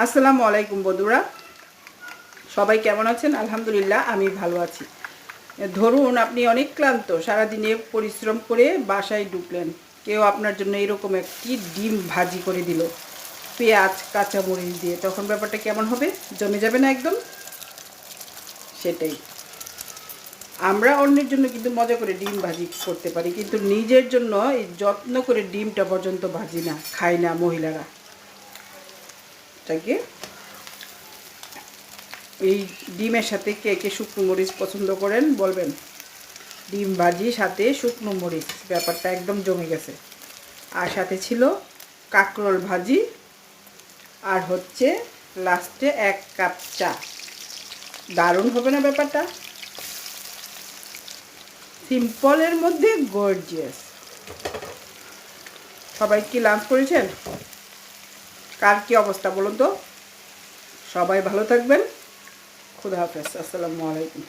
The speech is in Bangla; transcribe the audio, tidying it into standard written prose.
আসসালামু আলাইকুম বন্ধুরা, সবাই কেমন আছেন? আলহামদুলিল্লাহ আমি ভালো আছি। ধরুন আপনি অনেক ক্লান্ত, সারাদিনে পরিশ্রম করে বাসায় ঢুকলেন, কেউ আপনার জন্য এরকম একটি ডিম ভাজি করে দিল পেঁয়াজ কাঁচামরিচ দিয়ে, তখন ব্যাপারটা কেমন হবে? জমে যাবে না একদম? সেটাই, আমরা অন্যের জন্য কিন্তু মজা করে ডিম ভাজি করতে পারি, কিন্তু নিজের জন্য এই যত্ন করে ডিমটা পর্যন্ত ভাজি না, খায় না মহিলারা। তাকে এই ডিমের সাথে কে কে শুকনো মরিচ পছন্দ করেন বলবেন। ডিম ভাজি সাথে শুকনো মরিচ, ব্যাপারটা একদম জমে গেছে। আর সাথে ছিল কাঁকরোল ভাজি, আর হচ্ছে লাস্টে 1 কাপ চা। দারুণ হবে না ব্যাপারটা? সিম্পলের মধ্যে গর্জিয়াস। সবাই কি লাঞ্চ করেছেন? কার কি অবস্থা বলুন তো? সবাই ভালো থাকবেন। খুদা হাফেজ। আসসালামু আলাইকুম।